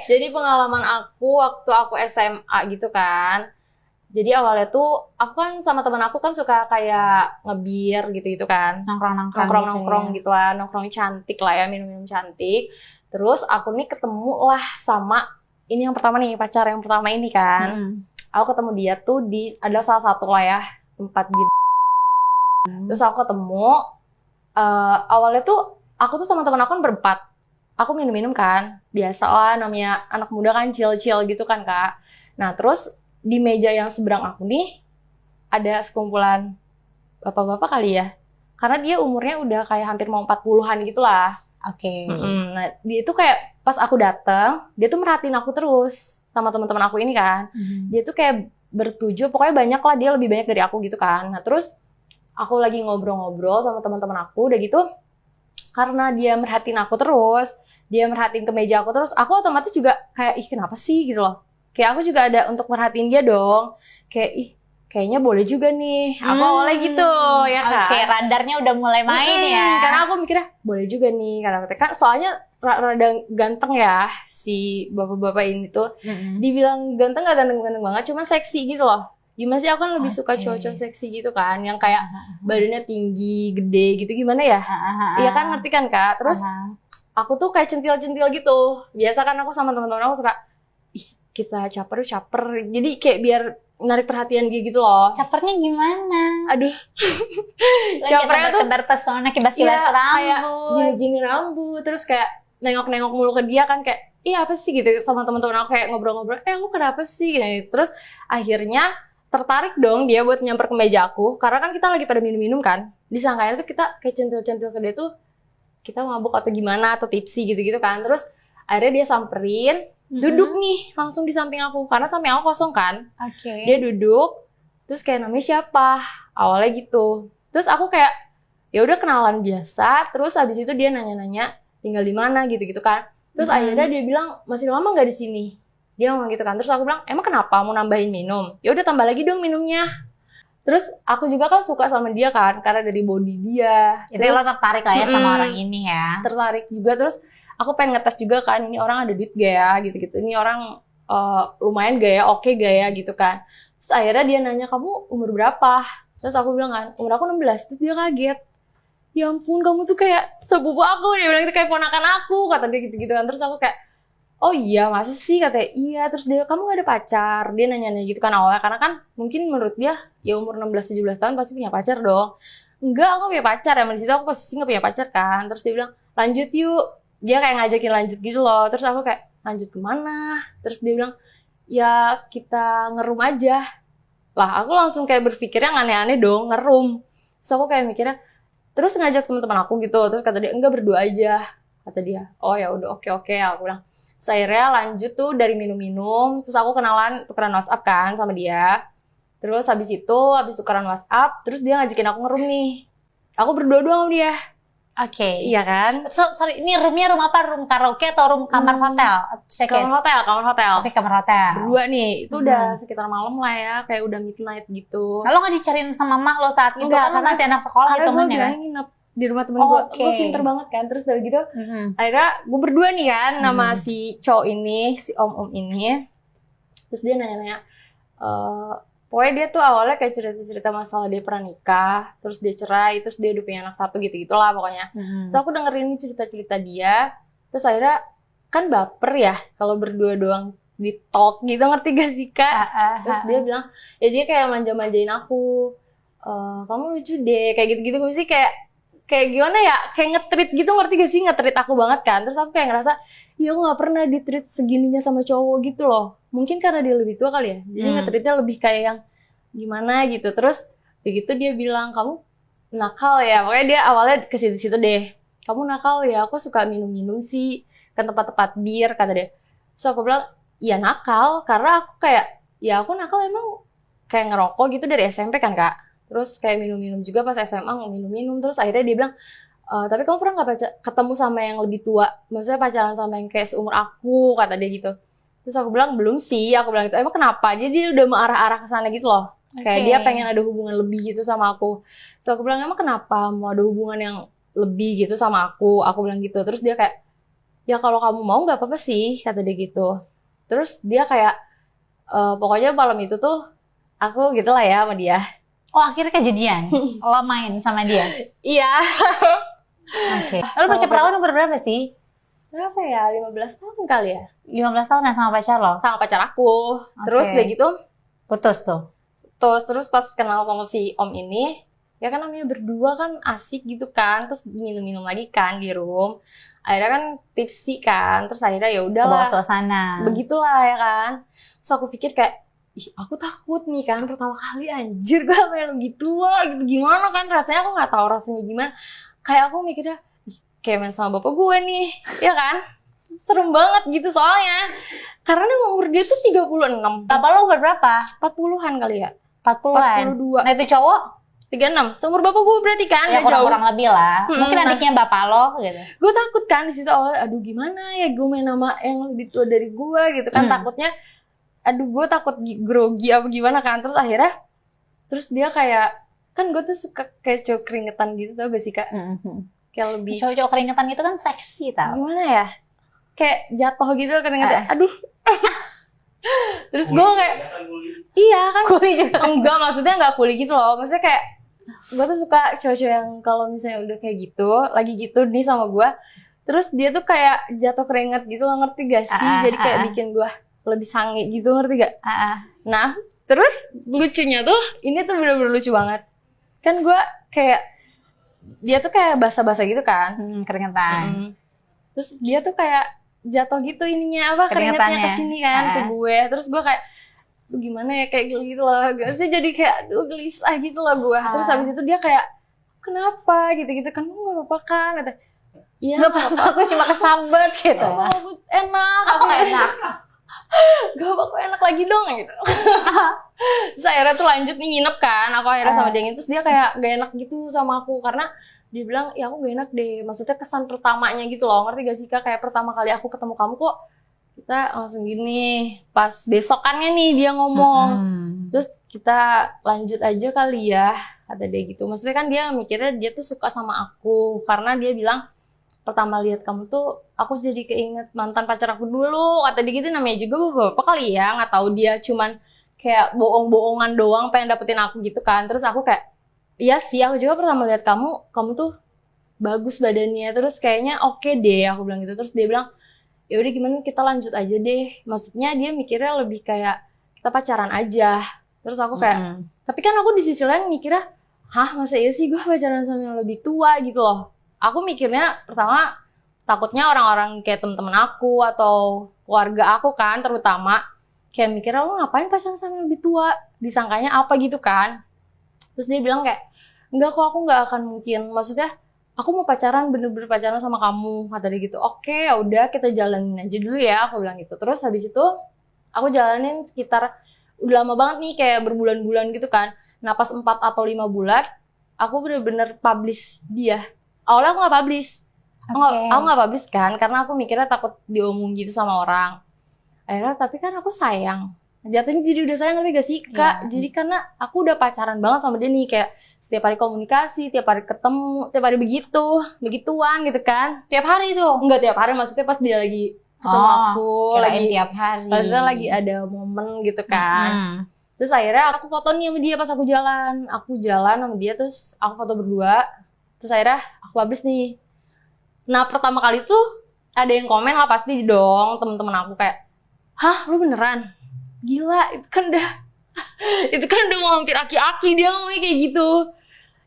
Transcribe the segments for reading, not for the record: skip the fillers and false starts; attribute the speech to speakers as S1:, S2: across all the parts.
S1: Jadi pengalaman aku waktu aku SMA gitu kan. Jadi awalnya tuh aku kan sama teman aku kan suka kayak ngebir gitu kan. Nongkrong gitu lah, nongkrong cantik lah ya, minum-minum cantik. Terus aku nih ketemu lah sama ini yang pertama nih, pacar yang pertama ini kan. Aku ketemu dia tuh di ada salah satu lah ya tempat gitu. Terus aku ketemu awalnya tuh aku tuh sama teman aku kan berempat. Aku minum-minum kan, biasa lah namanya anak muda kan chill-chill gitu kan Kak. Nah terus di meja yang seberang aku nih ada sekumpulan bapak-bapak kali ya. Karena dia umurnya udah kayak hampir mau 40-an gitu lah. Nah, dia itu kayak pas aku datang, dia tuh merhatiin aku terus sama teman-teman aku ini kan. Dia tuh kayak bertujuh, pokoknya banyak lah, dia lebih banyak dari aku gitu kan. Nah, terus aku lagi ngobrol-ngobrol sama teman-teman aku udah gitu. Karena dia merhatiin aku terus, dia merhatiin ke meja aku terus, aku otomatis juga kayak ih kenapa sih gitu loh. Kayak aku juga ada untuk merhatiin dia dong. Kayak ih kayaknya boleh juga nih. Aku awalnya gitu ya kan.
S2: Oke, radarnya udah mulai main ya.
S1: Karena aku mikirnya boleh juga nih karena kan soalnya rada ganteng ya si bapak-bapak ini tuh. Dibilang ganteng gak ganteng-ganteng banget, cuma seksi gitu loh. Gimana sih, aku kan lebih suka cowok-cowok seksi gitu kan, yang kayak badannya tinggi, gede gitu, gimana ya? Iya kan, ngerti kan Kak? Terus aku tuh kayak centil-centil gitu. Biasa kan aku sama teman-teman aku suka ih kita caper, jadi kayak biar narik perhatian dia gitu loh.
S2: Capernya gimana?
S1: Aduh.
S2: Capernya tuh tebar pesona, kibas-kibas rambut.
S1: Kayak gini rambut, terus kayak nengok-nengok mulu ke dia kan kayak, iya apa sih gitu sama teman-teman aku kayak ngobrol-ngobrol, aku kenapa sih gitu. Terus akhirnya tertarik dong dia buat nyamper ke meja aku, karena kan kita lagi pada minum-minum kan. Disangkanya tuh kita kayak centil-centil ke dia tuh kita mabuk atau gimana atau tipsi gitu-gitu kan. Terus akhirnya dia samperin, duduk nih langsung di samping aku karena samping aku kosong kan. Dia duduk, terus kayak namanya siapa? Awalnya gitu. Terus aku kayak ya udah kenalan biasa, terus habis itu dia nanya-nanya tinggal di mana gitu-gitu kan. Terus akhirnya dia bilang masih lama nggak di sini. Dia ngomong gitu kan. Terus aku bilang emang kenapa mau nambahin minum? Ya udah tambah lagi dong minumnya. Terus aku juga kan suka sama dia kan karena dari body dia.
S2: Jadi lo tertarik lah ya sama orang ini ya.
S1: Tertarik juga, terus aku pengen ngetes juga kan, ini orang ada duit gak ya gitu-gitu, ini orang lumayan gak ya, oke gak ya gitu kan. Terus akhirnya dia nanya kamu umur berapa, terus aku bilang kan umur aku 16. Terus dia kaget, ya ampun kamu tuh kayak sepupu aku, dia bilang itu kayak ponakan aku, kata dia gitu-gitu kan. Terus aku kayak oh iya masa sih, katanya iya. Terus dia kamu gak ada pacar, dia nanya-nanya gitu kan awalnya, karena kan mungkin menurut dia ya umur 16-17 tahun pasti punya pacar dong. Enggak, aku punya pacar ya, di situ aku posisi gak punya pacar kan. Terus dia bilang lanjut yuk, dia kayak ngajakin lanjut gitu loh. Terus aku kayak lanjut kemana? Terus dia bilang ya kita ngerum aja lah. Aku langsung kayak berpikir yang aneh-aneh dong, ngerum. Terus aku kayak mikirnya terus ngajak teman-teman aku gitu. Terus kata dia enggak, berdua aja, kata dia. Oh ya udah, oke aku bilang. Terus akhirnya lanjut tuh dari minum-minum. Terus aku kenalan, tukeran WhatsApp kan sama dia. Terus habis tukeran WhatsApp, terus dia ngajakin aku ngerum nih. Aku berdua doang sama dia. Iya kan?
S2: Sorry, ini roomnya room apa? Room karaoke atau room kamar hotel?
S1: Kamar hotel.
S2: Oke, kamar hotel.
S1: Berdua nih, itu udah sekitar malam lah ya, kayak udah midnight gitu.
S2: Lalu nggak dicariin sama mak lo saat itu? Karena masih anak sekolah hitungannya kan?
S1: Nginep di rumah temen gue pinter banget kan. Terus dari gitu, akhirnya gue berdua nih kan, sama si cowok ini, si om-om ini. Terus dia nanya-nanya, pokoknya dia tuh awalnya kayak cerita-cerita masalah dia pernah nikah, terus dia cerai, terus dia udah punya anak satu gitu-gitulah pokoknya. Terus aku dengerin cerita-cerita dia, terus akhirnya kan baper ya kalau berdua doang di talk gitu, ngerti gak sih Kak? Terus dia bilang, ya dia kayak manja-manjain aku, kamu lucu deh, kayak gitu-gitu. Gue sih kayak gimana ya, kayak nge-treat gitu, ngerti gak sih? Nge-treat aku banget kan. Terus aku kayak ngerasa, ya aku gak pernah di-treat segininya sama cowok gitu loh. Mungkin karena dia lebih tua kali ya, jadi nge-treatnya lebih kayak yang gimana gitu. Terus begitu dia bilang, kamu nakal ya. Pokoknya dia awalnya ke situ-situ deh. Kamu nakal ya, aku suka minum-minum sih kan tempat-tempat bir, kata dia. Terus aku bilang, iya nakal, karena aku kayak, ya aku nakal emang kayak ngerokok gitu dari SMP kan Kak. Terus kayak minum-minum juga pas SMA, mau minum-minum. Terus akhirnya dia bilang, tapi kamu pernah gak ketemu sama yang lebih tua? Maksudnya pacaran sama yang kayak seumur aku, kata dia gitu. Terus aku bilang, belum sih. Aku bilang gitu, emang kenapa? Dia udah mengarah-arah ke sana gitu loh. Kayak dia pengen ada hubungan lebih gitu sama aku. Terus aku bilang, emang kenapa mau ada hubungan yang lebih gitu sama aku? Aku bilang gitu. Terus dia kayak, ya kalau kamu mau nggak apa-apa sih, kata dia gitu. Terus dia kayak pokoknya malam itu tuh aku gitu lah ya sama dia.
S2: Oh, akhirnya kejadian. Lo main sama dia?
S1: Iya.
S2: Oke. Lo percakapan umur berapa sih?
S1: Berapa ya? 15 tahun kali ya?
S2: 15 tahun sama pacar lo?
S1: Sama pacar aku. Terus udah gitu
S2: putus tuh?
S1: Terus pas kenal sama si om ini, ya kan namanya berdua kan asik gitu kan. Terus minum-minum lagi kan di room. Akhirnya kan tipsy kan. Terus akhirnya ya udahlah.
S2: Bawa suasana.
S1: Begitulah ya kan. Terus aku pikir kayak, ih aku takut nih kan pertama kali anjir gue main gitu gitu gimana kan rasanya, aku nggak tahu rasanya gimana, kayak aku mikirnya kayak main sama bapak gue nih ya kan, serem banget gitu soalnya karena umur dia tuh 36.
S2: Bapak lo umur berapa?
S1: 40-an kali ya.
S2: 40-an.
S1: 42.
S2: Nah itu cowok
S1: 36, seumur bapak gue berarti kan,
S2: ya kurang lebih lah. Mungkin adiknya bapak lo gitu.
S1: Gue takut kan di situ, aduh gimana ya gue main sama yang lebih tua dari gue gitu kan, takutnya aduh gue takut grogi apa gimana kan. Terus akhirnya dia kayak, kan gue tuh suka kayak cowok keringetan gitu tau gak sih kak? Kayak lebih
S2: cowok keringetan itu kan seksi tau.
S1: Gimana ya, kayak jatuh gitu keringetan, aduh. Terus gue kayak iya kan,
S2: kuli juga
S1: enggak, maksudnya enggak kuli gitu loh, maksudnya kayak gue tuh suka cowok-cowok yang kalau misalnya udah kayak gitu lagi gitu nih sama gue, terus dia tuh kayak jatuh keringet gitu lo, ngerti gak sih? Jadi kayak bikin gue lebih sange gitu, ngerti gak? Nah, terus lucunya tuh, ini tuh bener-bener lucu banget. Kan gue kayak, dia tuh kayak basah-basah gitu kan.
S2: Keringetan.
S1: Terus dia tuh kayak jatuh gitu ininya, apa, keringetnya kesini kan, ke gue. Terus gue kayak, gimana ya, kayak gitu loh. Gak sih, jadi kayak, gelisah gitu loh gue. Terus habis itu dia kayak, kenapa gitu-gitu kan, gak apa-apa kan, kata. Iya,
S2: gak apa-apa, aku cuma kesambet gitu.
S1: Aku enak, aku enak. Gak apa-apa, enak lagi dong gitu. Terus akhirnya tuh lanjut nih nginep kan, aku akhirnya sama dia. Terus dia kayak gak enak gitu sama aku, karena dia bilang, ya aku gak enak deh. Maksudnya kesan pertamanya gitu loh, ngerti gak sih kak? Kayak pertama kali aku ketemu kamu kok kita langsung gini. Pas besokannya nih dia ngomong, terus kita lanjut aja kali ya, kata dia gitu. Maksudnya kan dia mikirnya dia tuh suka sama aku, karena dia bilang, pertama lihat kamu tuh aku jadi keinget mantan pacar aku dulu, kata dia gitu. Namanya juga bapak kali ya, nggak tahu dia cuman kayak bohong-bohongan doang pengen dapetin aku gitu kan. Terus aku kayak, iya sih, aku juga pertama lihat kamu tuh bagus badannya, terus kayaknya oke deh, aku bilang gitu. Terus dia bilang, ya udah gimana kita lanjut aja deh. Maksudnya dia mikirnya lebih kayak kita pacaran aja. Terus aku kayak, tapi kan aku di sisi lain mikirnya, hah masa iya sih gue pacaran sama yang lebih tua gitu loh. Aku mikirnya pertama takutnya orang-orang kayak temen-temen aku atau keluarga aku kan, terutama kayak mikirnya lo ngapain pacaran sama yang lebih tua, disangkanya apa gitu kan. Terus dia bilang kayak, enggak kok, aku nggak akan mungkin, maksudnya aku mau pacaran, bener-bener pacaran sama kamu, kata dia gitu. Oke, ya udah kita jalanin aja dulu ya, aku bilang gitu. Terus habis itu aku jalanin sekitar udah lama banget nih, kayak berbulan-bulan gitu kan. Nah pas 4 atau 5 bulan aku bener-bener publish dia. Awalnya aku gak publish. Aku gak publish kan, karena aku mikirnya takut diomong gitu sama orang. Akhirnya, tapi kan aku sayang. Jatuhnya jadi udah sayang, ngerti gak sih kak? Jadi karena aku udah pacaran banget sama dia nih, kayak setiap hari komunikasi, tiap hari ketemu, tiap hari begituan gitu kan.
S2: Tiap hari tuh?
S1: Enggak tiap hari, maksudnya pas dia lagi ketemu aku, lagi
S2: tiap hari.
S1: Maksudnya lagi ada momen gitu kan. Terus akhirnya aku foto nih sama dia pas aku jalan. Aku jalan sama dia, terus aku foto berdua. Terus akhirnya aku publish nih. Nah pertama kali tuh ada yang komen lah pasti dong, temen-temen aku kayak, hah lu beneran? Gila, itu kan udah mau hampir aki-aki dia ngomongnya kayak gitu.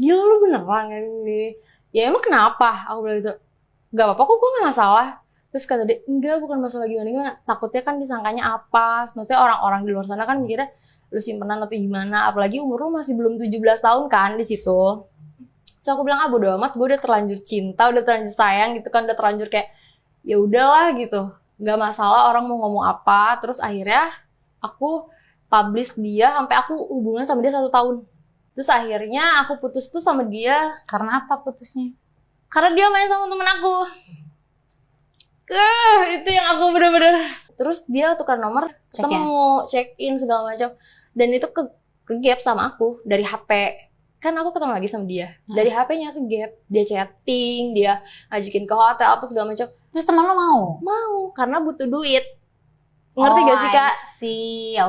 S1: Gila lu beneran kayak gini. Ya emang kenapa? Aku bilang gitu, gak apa-apa kok, gue gak masalah. Terus kata dia, enggak bukan masalah gimana-gimana. Takutnya kan disangkanya apa. Maksudnya orang-orang di luar sana kan mikirnya lu simpenan atau gimana. Apalagi umur lu masih belum 17 tahun kan di situ. So aku bilang, bodo amat, gue udah terlanjur cinta, udah terlanjur sayang gitu kan, udah terlanjur kayak ya udahlah gitu, nggak masalah orang mau ngomong apa. Terus akhirnya aku publish dia sampai aku hubungan sama dia 1 tahun. Terus akhirnya aku putus tuh sama dia.
S2: Karena apa putusnya?
S1: Karena dia main sama temen aku. Itu yang aku bener-bener. Terus dia tukar nomor, ketemu, check-in segala macam, dan itu ke gap sama aku dari HP. Kan aku ketemu lagi sama dia, dari HP-nya ke gap, dia chatting, dia ngajakin ke hotel apa segala macam.
S2: Terus teman lo mau?
S1: Mau, karena butuh duit. Ngerti gak sih, Kak?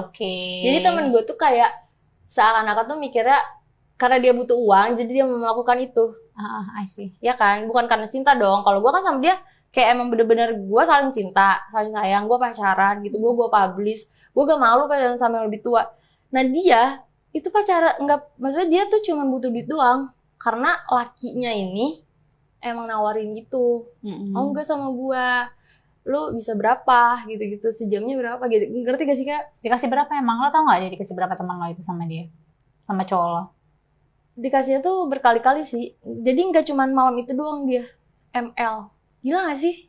S2: Oke.
S1: Jadi temen gue tuh kayak seakan-akan tuh mikirnya karena dia butuh uang, jadi dia melakukan itu.
S2: I see.
S1: Ya kan? Bukan karena cinta dong. Kalau gue kan sama dia kayak emang bener-bener gue saling cinta, saling sayang, gue pacaran gitu, gue publish, gue gak malu pacaran sama yang lebih tua. Nah dia itu pacaran, enggak, maksudnya dia tuh cuma butuh duit doang, karena lakinya ini emang nawarin gitu, mau gak sama gue, lu bisa berapa gitu-gitu, sejamnya berapa gitu, ngerti gak sih Kak?
S2: Dikasih berapa emang? Lo tau gak dia dikasih berapa teman lo itu sama dia? Sama cowok lo?
S1: Dikasihnya tuh berkali-kali sih, jadi gak cuma malam itu doang dia, ML. Gila gak sih?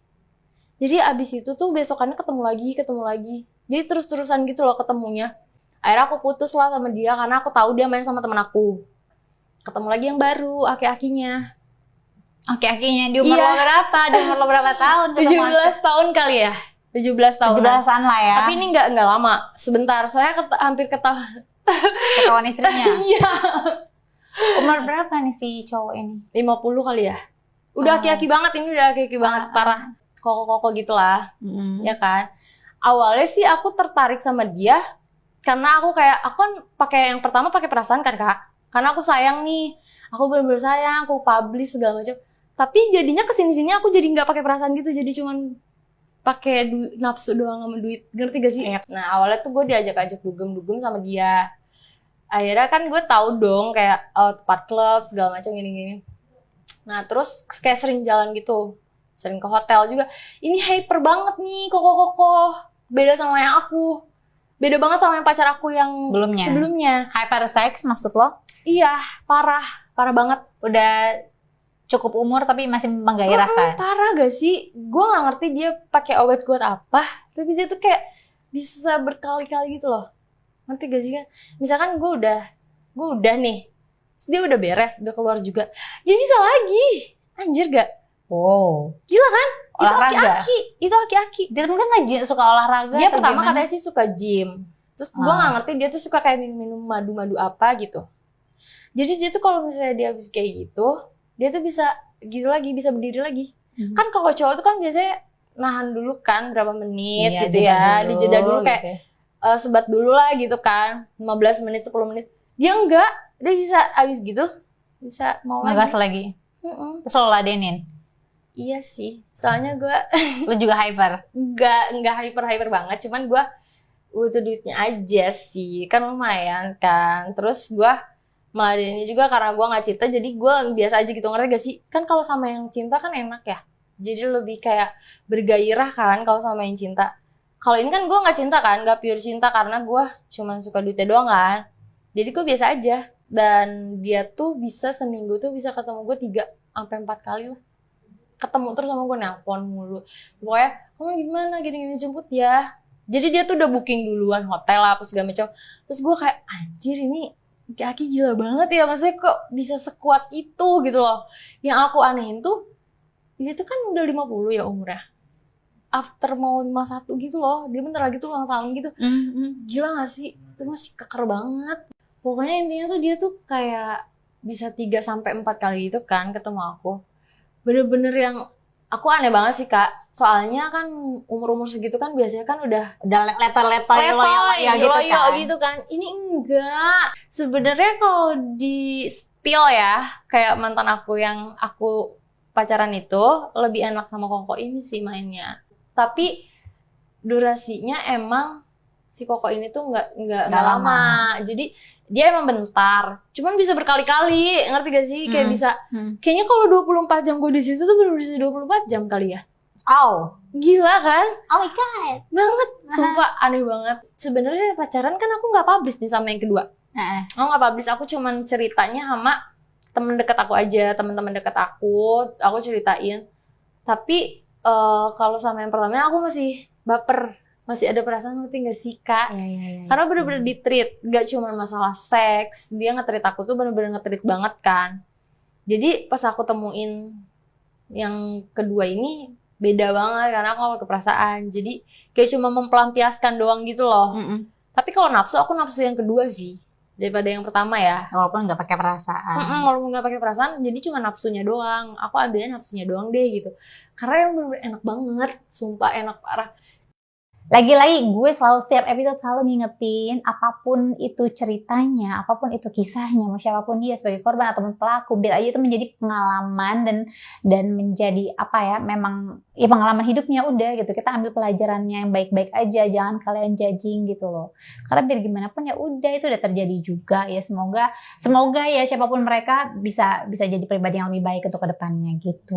S1: Jadi abis itu tuh besokannya ketemu lagi. Jadi terus-terusan gitu loh ketemunya. Akhirnya aku putus lah sama dia karena aku tahu dia main sama temen aku. Ketemu lagi yang baru, aki-akinya.
S2: Aki-akinya di umur lo berapa? Di umur lo berapa tahun?
S1: 17 tahun kali ya. 17 tahun.
S2: 17-an lah ya.
S1: Tapi ini nggak lama. Sebentar, saya hampir
S2: ketahuan istrinya.
S1: Iya.
S2: Umur berapa nih si cowok ini?
S1: 50 kali ya. Udah aki-aki banget, ini udah aki-aki banget, parah. Koko-koko gitulah. Ya kan. Awalnya sih aku tertarik sama dia karena aku kan pakai yang pertama pakai perasaan kan Kak. Karena aku sayang nih. Aku bener-bener sayang, aku publish segala macam. Tapi jadinya kesini-sini aku jadi nggak pakai perasaan gitu, jadi cuman pakai nafsu doang sama duit. Ngerti gak sih? Nah awalnya tuh gue diajak-ajak dugem-dugem sama dia. Akhirnya kan gue tahu dong kayak tempat klub segala macam gini-gini. Nah terus kayak sering jalan gitu, sering ke hotel juga. Ini hyper banget nih koko-koko. Beda sama yang aku. Beda banget sama yang pacar aku yang sebelumnya.
S2: Hyper sex maksud lo?
S1: Iya, parah banget.
S2: Udah cukup umur tapi masih menggairahkan.
S1: Parah gak sih? Gue gak ngerti dia pakai obat kuat apa, tapi dia tuh kayak bisa berkali-kali gitu loh. Ngerti gak sih kan? Misalkan gue udah nih, dia udah beres, udah keluar juga, dia bisa lagi. Anjir gak?
S2: Wow.
S1: Gila kan?
S2: Olahraga?
S1: Itu aki-aki.
S2: Dia mungkin lagi suka olahraga.
S1: Dia pertama katanya sih suka gym. Terus gue gak ngerti dia tuh suka kayak minum madu-madu apa gitu. Jadi dia tuh kalau misalnya dia habis kayak gitu, dia tuh bisa gitu lagi, bisa berdiri lagi. Kan kalau cowok tuh kan biasanya nahan dulu kan berapa menit gitu ya. Dijeda dulu kayak gitu. Sebat dulu lah gitu kan. 15 menit, 10 menit. Dia enggak, dia bisa habis gitu. Bisa mau
S2: ngegas lagi. Terus lo ladenin?
S1: Iya sih, soalnya gue
S2: lo juga hyper?
S1: Enggak hyper banget, cuman gue butuh duitnya aja sih, kan lumayan kan. Terus gue ini juga karena gue nggak cinta, jadi gue biasa aja gitu, ngerti gak sih? Kan kalau sama yang cinta kan enak ya, jadi lebih kayak bergairah kan kalau sama yang cinta. Kalau ini kan gue nggak cinta kan, nggak pure cinta karena gue cuma suka duitnya doang kan. Jadi gue biasa aja, dan dia tuh bisa seminggu tuh bisa ketemu gue 3-4 kali lah. Ketemu terus sama gue, nelpon mulu. Pokoknya, kamu gimana, gini-gini jemput ya. Jadi dia tuh udah booking duluan hotel lah, apa segala macam. Terus gue kayak, anjir ini Aki gila banget ya, maksudnya kok bisa sekuat itu gitu loh. Yang aku anehin tuh, dia tuh kan udah 50 ya umurnya. After mau 51 gitu loh, dia bentar lagi tuh ulang tahun gitu. Gila gak sih? Itu masih keker banget. Pokoknya intinya tuh dia tuh kayak bisa 3-4 kali gitu kan ketemu aku. Bener-bener yang aku aneh banget sih Kak. Soalnya kan umur-umur segitu kan biasanya kan udah
S2: letoy
S1: gitu kan. Ini enggak. Sebenarnya kalau di spill ya, kayak mantan aku yang aku pacaran itu lebih enak sama Koko ini sih mainnya. Tapi durasinya emang si Koko ini tuh nggak lama. Jadi dia emang bentar, cuman bisa berkali-kali, ngerti gak sih? Kayak bisa, kayaknya kalau 24 jam gue di situ tuh bener bisa 24 jam kali ya. Gila kan?
S2: Oh my god.
S1: Banget, sumpah aneh banget. Sebenarnya pacaran kan aku nggak publish nih sama yang kedua. Aku nggak publish, aku cuman ceritanya sama temen deket aku aja, teman-teman deket aku ceritain. Tapi kalau sama yang pertama aku masih baper. Masih ada perasaan, ngerti gak sih Kak?
S2: Ya,
S1: karena bener-bener di-treat, gak cuma masalah seks, dia nge-treat aku tuh bener-bener nge-treat banget kan. Jadi pas aku temuin yang kedua ini beda banget karena aku gak pakai perasaan. Jadi kayak cuma mempelampiaskan doang gitu loh. Tapi kalau nafsu, aku nafsu yang kedua sih. daripada yang pertama ya.
S2: Walaupun nggak pakai perasaan.
S1: Walaupun nggak pakai perasaan, jadi cuma nafsunya doang. Aku ambilnya nafsunya doang deh gitu. Karena yang bener-bener enak banget, sumpah enak parah.
S2: Lagi-lagi gue selalu setiap episode selalu ngingetin apapun itu ceritanya, apapun itu kisahnya, mau siapapun dia sebagai korban ataupun pelaku, biar aja itu menjadi pengalaman dan menjadi apa ya, memang ya pengalaman hidupnya udah gitu. Kita ambil pelajarannya yang baik-baik aja, jangan kalian judging gitu loh. Karena biar gimana pun ya udah itu udah terjadi juga ya, semoga ya siapapun mereka bisa jadi pribadi yang lebih baik untuk kedepannya gitu.